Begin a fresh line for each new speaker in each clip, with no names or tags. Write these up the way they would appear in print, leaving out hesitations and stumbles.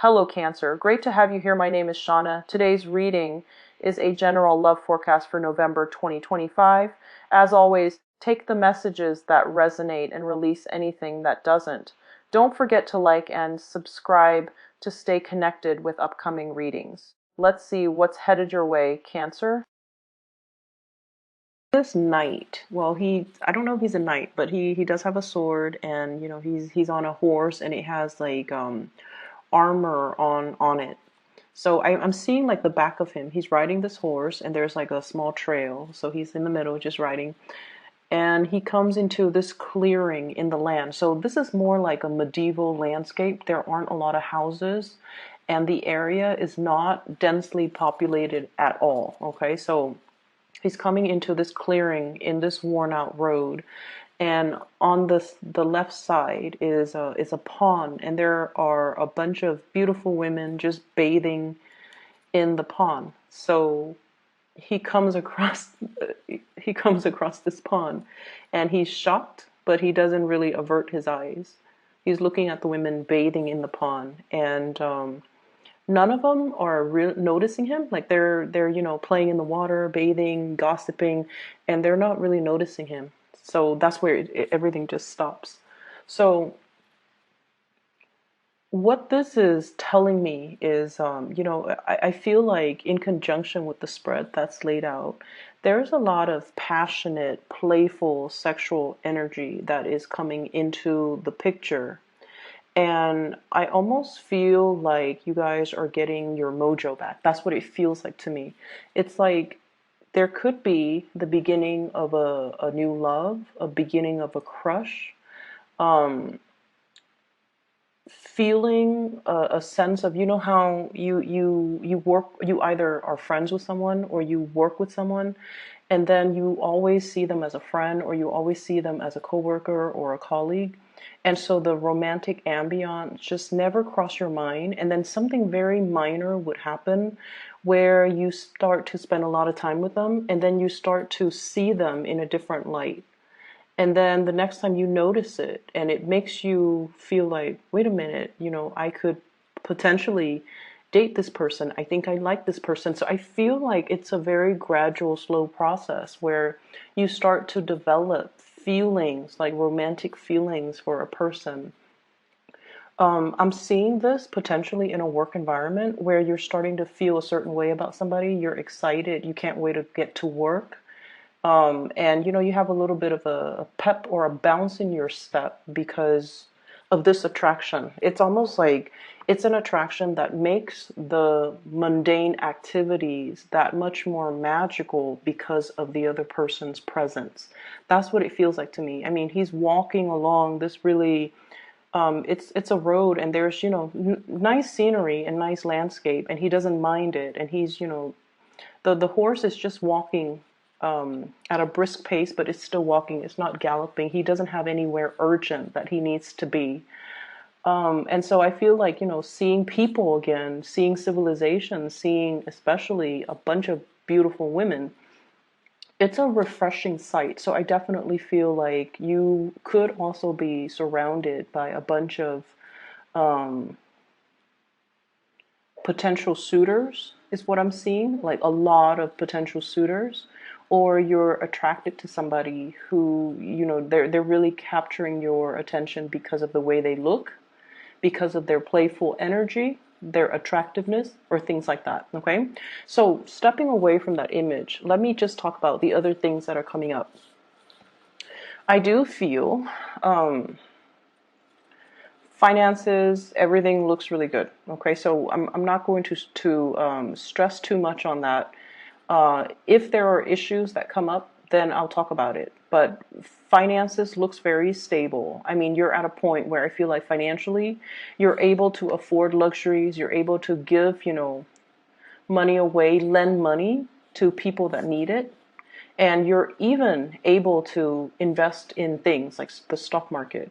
Hello, Cancer. Great to have you here. My name is Shauna. Today's reading is a general love forecast for November 2025. As always, take the messages that resonate and release anything that doesn't. Don't forget to like and subscribe to stay connected with upcoming readings. Let's see what's headed your way, Cancer. This knight, well, I don't know if he's a knight, but he does have a sword, and he's on a horse, and it has like armor on it. So I'm seeing like the back of him. He's riding this horse, and there's like a small trail. So he's in the middle just riding, and he comes into this clearing in the land. So this is more like a medieval landscape. There aren't a lot of houses, and the area is not densely populated at all. Okay, so he's coming into this clearing in this worn out road, and on the left side is a pond, and there are a bunch of beautiful women just bathing in the pond. So he comes across this pond, and he's shocked, but he doesn't really avert his eyes. He's looking at the women bathing in the pond, and none of them are noticing him. Like they're playing in the water, bathing, gossiping, and they're not really noticing him. So that's where everything just stops. So what this is telling me is, I feel like in conjunction with the spread that's laid out, there's a lot of passionate, playful, sexual energy that is coming into the picture. And I almost feel like you guys are getting your mojo back. That's what it feels like to me. It's like there could be the beginning of a new love, a beginning of a crush, um, feeling a sense of, how you either are friends with someone or you work with someone, and then you always see them as a friend or you always see them as a coworker or a colleague. And so the romantic ambiance just never crossed your mind. And then something very minor would happen where you start to spend a lot of time with them, and then you start to see them in a different light. And then the next time you notice it, and it makes you feel like, wait a minute, I could potentially date this person. I think I like this person. So I feel like it's a very gradual, slow process where you start to develop feelings, like romantic feelings for a person. I'm seeing this potentially in a work environment where you're starting to feel a certain way about somebody. You're excited. You can't wait to get to work. And you have a little bit of a pep or a bounce in your step because of this attraction. It's almost like it's an attraction that makes the mundane activities that much more magical because of the other person's presence. That's what it feels like to me. I mean, he's walking along this really it's a road, and there's nice scenery and nice landscape, and he doesn't mind it, and he's the horse is just walking at a brisk pace, but it's still walking. It's not galloping. He doesn't have anywhere urgent that he needs to be. And so I feel like, seeing people again, seeing civilization, seeing especially a bunch of beautiful women, it's a refreshing sight. So I definitely feel like you could also be surrounded by a bunch of um, potential suitors, is what I'm seeing, like a lot of potential suitors. Or you're attracted to somebody who, they're really capturing your attention because of the way they look, because of their playful energy, their attractiveness, or things like that. Okay, so stepping away from that image, let me just talk about the other things that are coming up. I do feel finances, everything looks really good. Okay, so I'm not going to stress too much on that. If there are issues that come up, then I'll talk about it. But finances looks very stable. I mean, you're at a point where I feel like financially, you're able to afford luxuries. You're able to give, money away, lend money to people that need it. And you're even able to invest in things like the stock market,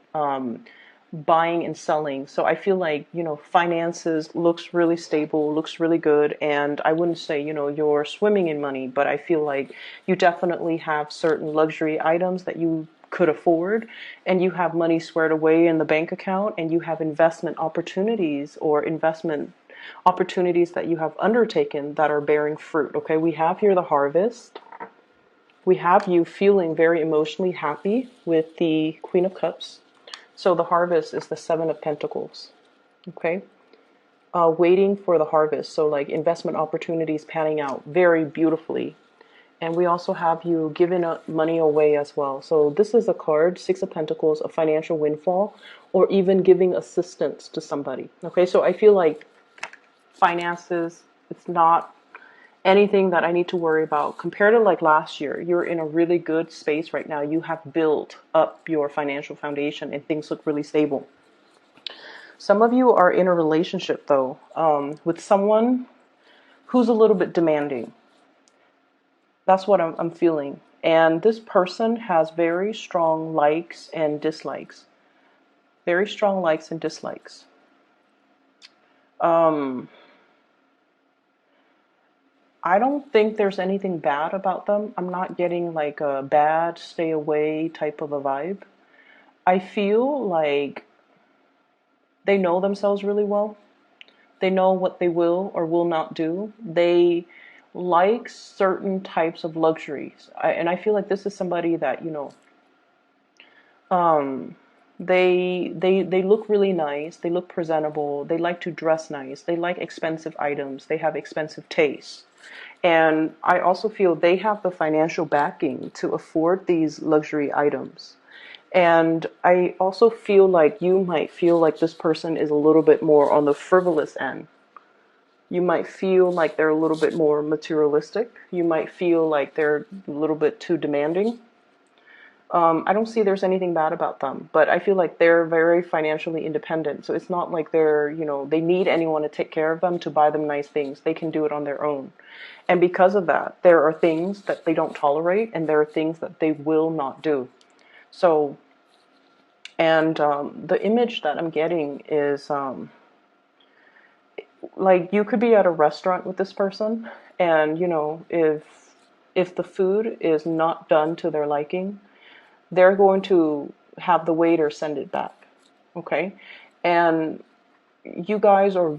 buying and selling. So I feel like, finances looks really stable, looks really good. And I wouldn't say, you're swimming in money, but I feel like you definitely have certain luxury items that you could afford, and you have money squared away in the bank account, and you have investment opportunities or investment opportunities that you have undertaken that are bearing fruit. Okay, we have here the harvest. We have you feeling very emotionally happy with the Queen of Cups. So the harvest is the Seven of Pentacles. Okay, waiting for the harvest. So like investment opportunities panning out very beautifully. And we also have you giving money away as well. So this is a card, Six of Pentacles, a financial windfall, or even giving assistance to somebody. Okay, so I feel like finances, it's not anything that I need to worry about. Compared to like last year, you're in a really good space right now. You have built up your financial foundation and things look really stable. Some of you are in a relationship though, with someone who's a little bit demanding. That's what I'm feeling. And this person has very strong likes and dislikes. Very strong likes and dislikes. I don't think there's anything bad about them. I'm not getting like a bad, stay away type of a vibe. I feel like they know themselves really well. They know what they will or will not do. They like certain types of luxuries. And I feel like this is somebody that, you know, they look really nice. They look presentable. They like to dress nice. They like expensive items. They have expensive tastes. And I also feel they have the financial backing to afford these luxury items. And I also feel like you might feel like this person is a little bit more on the frivolous end. You might feel like they're a little bit more materialistic. You might feel like they're a little bit too demanding. I don't see there's anything bad about them, but I feel like they're very financially independent. So it's not like they're, you know, they need anyone to take care of them, to buy them nice things. They can do it on their own. And because of that, there are things that they don't tolerate and there are things that they will not do. So, and the image that I'm getting is like you could be at a restaurant with this person and, you know, if the food is not done to their liking, they're going to have the waiter send it back. Okay. And you guys are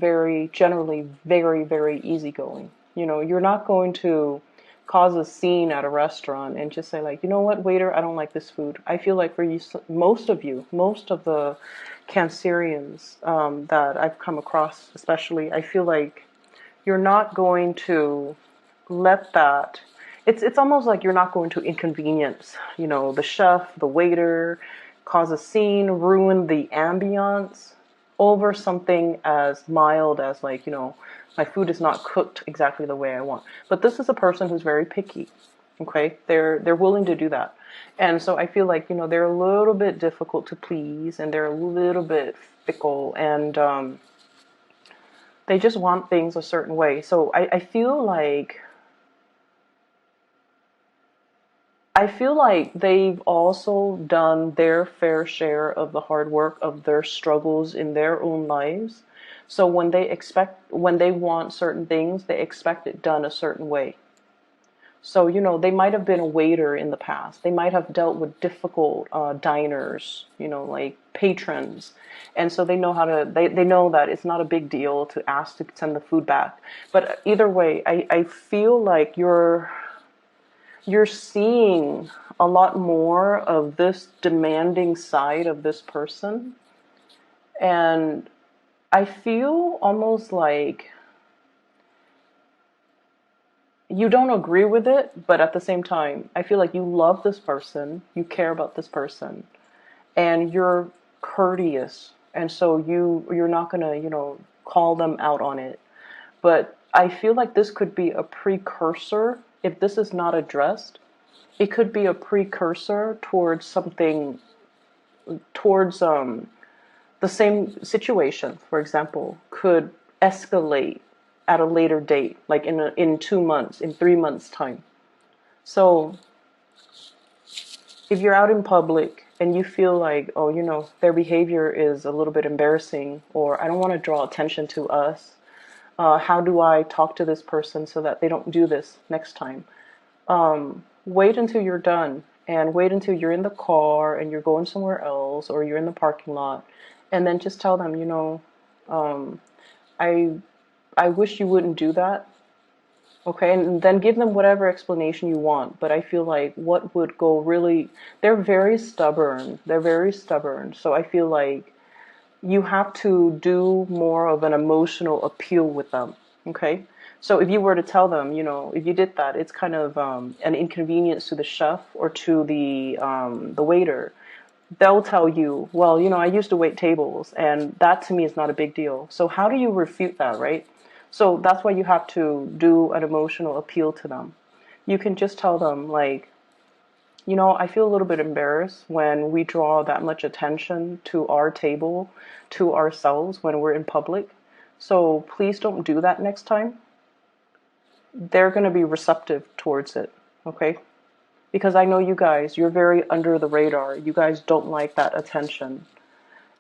generally very, very easygooing. You know, you're not going to cause a scene at a restaurant and just say like, you know what, waiter, I don't like this food. I feel like for you, most of the Cancerians that I've come across, especially, I feel like you're not going to let that. It's almost like you're not going to inconvenience, you know, the chef, the waiter, cause a scene, ruin the ambiance over something as mild as like, you know, my food is not cooked exactly the way I want. But this is a person who's very picky. Okay, they're willing to do that. And so I feel like, you know, they're a little bit difficult to please and they're a little bit fickle and they just want things a certain way. So I feel like they've also done their fair share of the hard work of their struggles in their own lives. So when they want certain things, they expect it done a certain way. So, you know, they might have been a waiter in the past. They might have dealt with difficult diners, you know, like patrons. And so they know they know that it's not a big deal to ask to send the food back. But either way, I feel like you're seeing a lot more of this demanding side of this person. And I feel almost like you don't agree with it, but at the same time, I feel like you love this person, you care about this person, and you're courteous. And so you're not going to, you know, call them out on it. But I feel like this could be a precursor. If this is not addressed, it could be a precursor towards something, towards the same situation, for example, could escalate at a later date, like in 2 months, in 3 months' time. So if you're out in public and you feel like, oh, you know, their behavior is a little bit embarrassing, or I don't want to draw attention to us, how do I talk to this person so that they don't do this next time? Wait until you're done and wait until you're in the car and you're going somewhere else, or you're in the parking lot, and then just tell them, um, I I wish you wouldn't do that. Okay, and then give them whatever explanation you want. But I feel like what would go really, they're very stubborn. They're very stubborn. So I feel like you have to do more of an emotional appeal with them. Okay, so if you were to tell them, if you did that, it's kind of an inconvenience to the chef or to the waiter. They'll tell you, well, I used to wait tables, and that to me is not a big deal. So how do you refute that, right? So that's why you have to do an emotional appeal to them. You can just tell them, like, I feel a little bit embarrassed when we draw that much attention to our table, to ourselves when we're in public. So please don't do that next time. They're going to be receptive towards it, okay? Because I know you guys, you're very under the radar. You guys don't like that attention.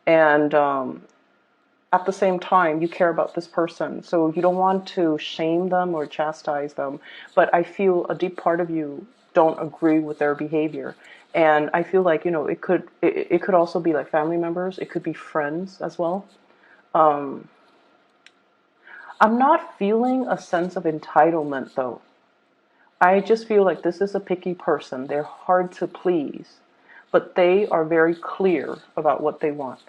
And at the same time, you care about this person. So you don't want to shame them or chastise them. But I feel a deep part of you don't agree with their behavior. And I feel like, it could also be like family members. It could be friends as well. Um, I'm not feeling a sense of entitlement though. I just feel like this is a picky person. They're hard to please, but they are very clear about what they want.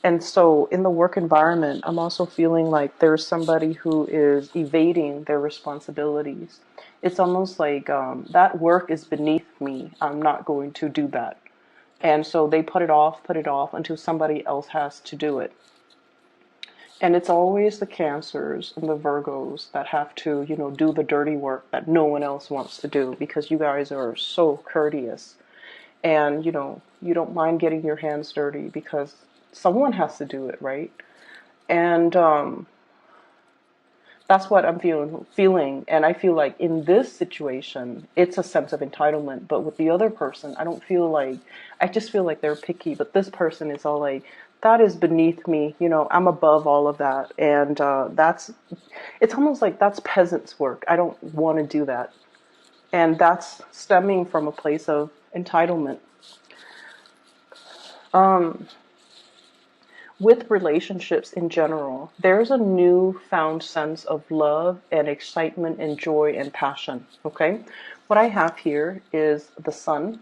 And so in the work environment, I'm also feeling like there's somebody who is evading their responsibilities. It's almost like that work is beneath me. I'm not going to do that. And so they put it off until somebody else has to do it. And it's always the Cancers and the Virgos that have to, do the dirty work that no one else wants to do, because you guys are so courteous. And, you don't mind getting your hands dirty because someone has to do it, right? And that's what I'm feeling. And I feel like in this situation, it's a sense of entitlement. But with the other person, I just feel like they're picky. But this person is all like, that is beneath me. I'm above all of that. And it's almost like that's peasants' work. I don't want to do that. And that's stemming from a place of entitlement. Um, with relationships in general, there's a newfound sense of love and excitement and joy and passion. Okay, what I have here is the sun,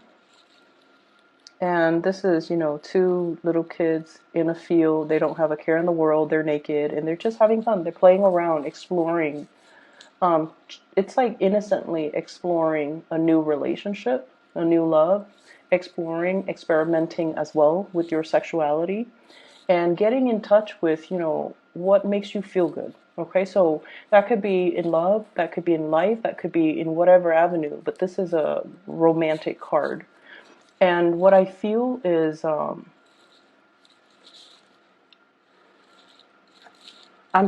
and this is, two little kids in a field. They don't have a care in the world. They're naked and they're just having fun. They're playing around, exploring. Um, it's like innocently exploring a new relationship, a new love, exploring, experimenting as well with your sexuality, and getting in touch with, what makes you feel good. Okay, so that could be in love, that could be in life, that could be in whatever avenue, but this is a romantic card. And what I feel is I'm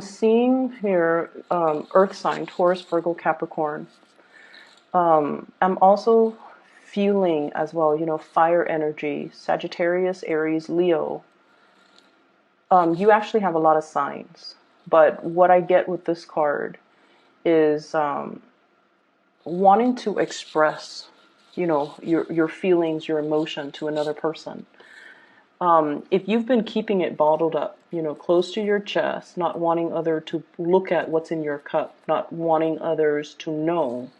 seeing here earth sign, Taurus, Virgo, Capricorn. I'm also feeling as well, fire energy, Sagittarius, Aries, Leo. You actually have a lot of signs, but what I get with this card is wanting to express, your feelings, your emotion to another person. If you've been keeping it bottled up, close to your chest, not wanting other to look at what's in your cup, not wanting others to know,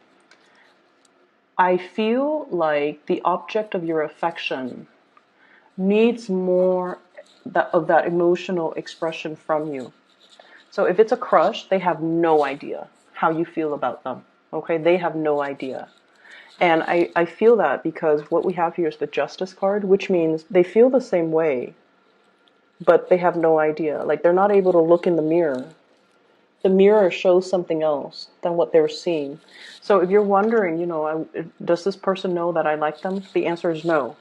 I feel like the object of your affection needs more of that emotional expression from you. So if it's a crush, they have no idea how you feel about them. Okay, they have no idea. And I feel that because what we have here is the Justice card, which means they feel the same way, but they have no idea. Like, they're not able to look in the mirror. The mirror shows something else than what they're seeing. So if you're wondering, does this person know that I like them? The answer is no.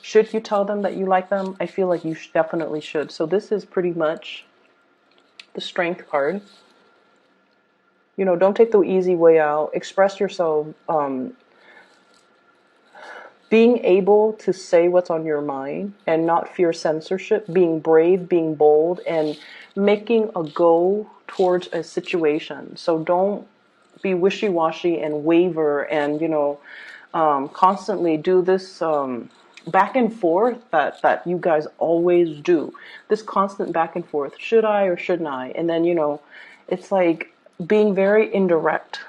Should you tell them that you like them? I feel like you definitely should. So this is pretty much the Strength card. Don't take the easy way out. Express yourself. Being able to say what's on your mind and not fear censorship. Being brave, being bold, and making a go towards a situation. So don't be wishy-washy and waver and, constantly do this back and forth that you guys always do. This constant back and forth. Should I or shouldn't I? And then, it's like being very indirect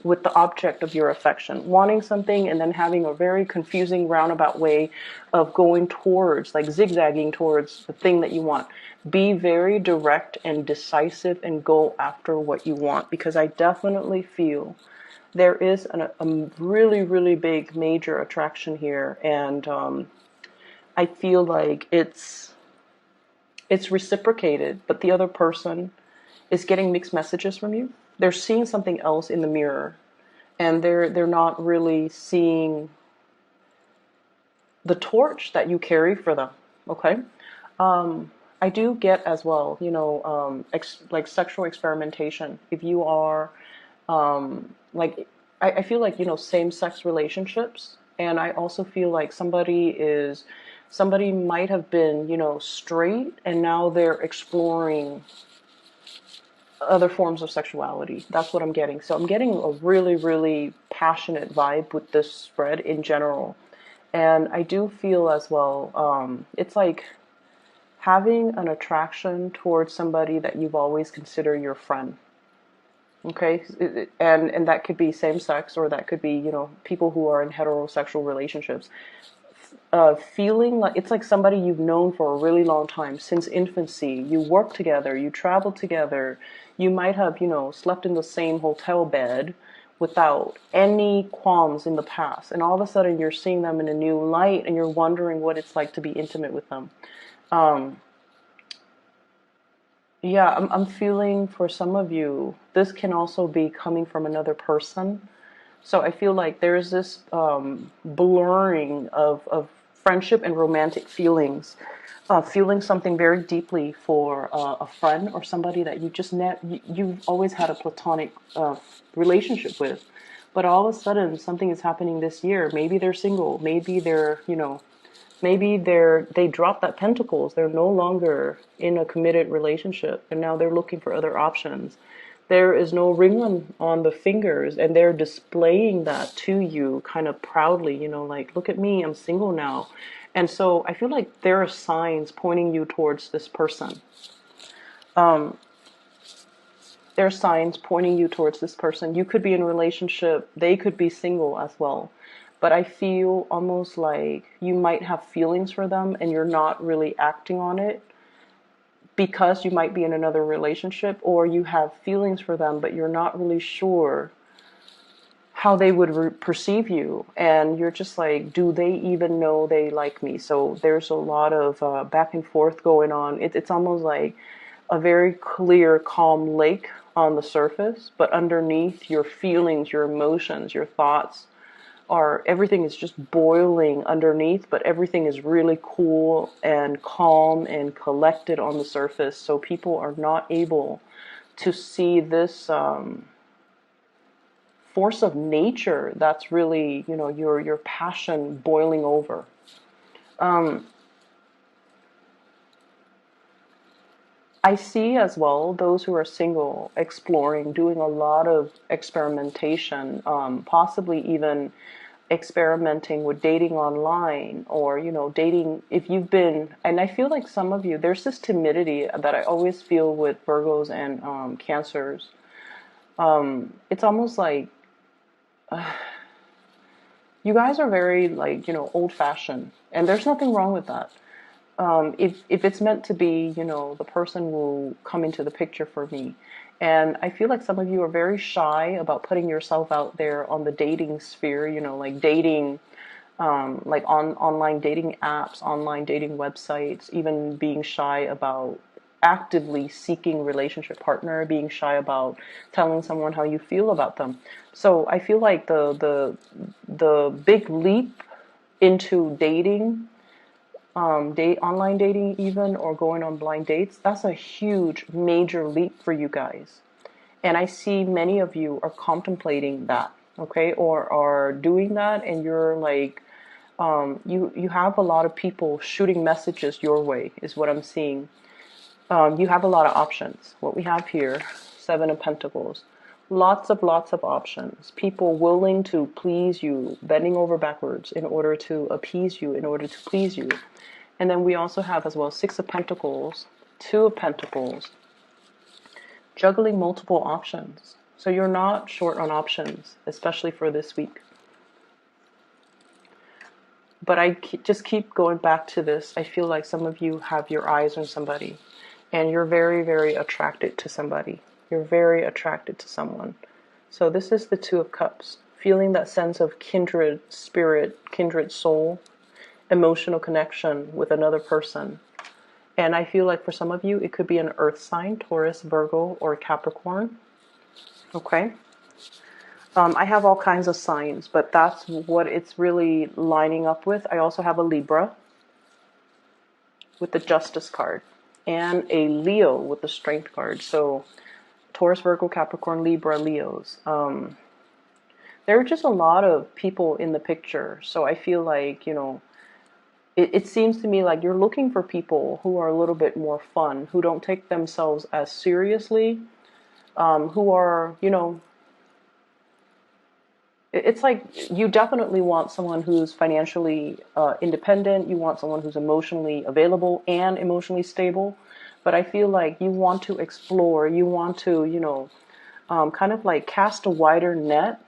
with the object of your affection, wanting something and then having a very confusing roundabout way of going towards, like zigzagging towards the thing that you want. Be very direct and decisive and go after what you want, because I definitely feel there is a really, really big major attraction here, and I feel like it's reciprocated, but the other person is getting mixed messages from you. They're seeing something else in the mirror, and they're not really seeing the torch that you carry for them. Okay. I do get as well, like sexual experimentation. If you are, like, I feel like, same-sex relationships, and I also feel like somebody might have been, straight, and now they're exploring other forms of sexuality. That's what I'm getting. So I'm getting a really, really passionate vibe with this spread in general. And I do feel as well, it's like having an attraction towards somebody that you've always considered your friend. Okay, and that could be same sex, or that could be, people who are in heterosexual relationships. Feeling like it's like somebody you've known for a really long time, since infancy. You work together, you travel together, you might have, slept in the same hotel bed without any qualms in the past, and all of a sudden you're seeing them in a new light, and you're wondering what it's like to be intimate with them. Yeah, I'm feeling for some of you, this can also be coming from another person. So I feel like there's this blurring of friendship and romantic feelings. Feeling something very deeply for a friend or somebody that you've always had a platonic relationship with. But all of a sudden, something is happening this year. Maybe they're single. Maybe they dropped that pentacles. They're no longer in a committed relationship, and now they're looking for other options. There is no ring on the fingers, and they're displaying that to you kind of proudly, like, look at me, I'm single now. And so I feel like there are signs pointing you towards this person. There are signs pointing you towards this person. You could be in a relationship, they could be single as well. But I feel almost like you might have feelings for them and you're not really acting on it, because you might be in another relationship, or you have feelings for them, but you're not really sure how they would perceive you. And you're just like, do they even know they like me? So there's a lot of back and forth going on. It's almost like a very clear, calm lake on the surface, but underneath, your feelings, your emotions, your thoughts everything is just boiling underneath, but everything is really cool and calm and collected on the surface. So people are not able to see this force of nature that's really, your passion boiling over. I see as well those who are single exploring, doing a lot of experimentation, possibly even experimenting with dating online, or dating if you've been. And I feel like some of you, there's this timidity that I always feel with Virgos and Cancers. It's almost like you guys are very, like, old-fashioned, and there's nothing wrong with that. If it's meant to be, the person will come into the picture for me. And I feel like some of you are very shy about putting yourself out there on the dating sphere, like dating, like on online dating apps, online dating websites, even being shy about actively seeking relationship partner, being shy about telling someone how you feel about them. So I feel like the big leap into dating, online dating even, or going on blind dates, that's a huge major leap for you guys. And I see many of you are contemplating that, okay, or are doing that, and you're like, you have a lot of people shooting messages your way, is what I'm seeing. You have a lot of options. What we have here, Seven of Pentacles. Lots of options. People willing to please you, bending over backwards in order to appease you, in order to please you. And then we also have as well Six of Pentacles, Two of Pentacles, juggling multiple options. So you're not short on options, especially for this week. But I just keep going back to this. I feel like some of you have your eyes on somebody and you're very, very attracted to somebody. You're very attracted to someone. So this is the Two of Cups, feeling that sense of kindred spirit, kindred soul, emotional connection with another person. And I feel like for some of you, it could be an earth sign, Taurus, Virgo, or Capricorn. Okay. I have all kinds of signs, but that's what it's really lining up with. I also have a Libra with the Justice card and a Leo with the Strength card. So Taurus, Virgo, Capricorn, Libra, Leos. There are just a lot of people in the picture. So I feel like, it seems to me like you're looking for people who are a little bit more fun, who don't take themselves as seriously, who are, it's like you definitely want someone who's financially independent. You want someone who's emotionally available and emotionally stable. But I feel like you want to explore. You want to, kind of like cast a wider net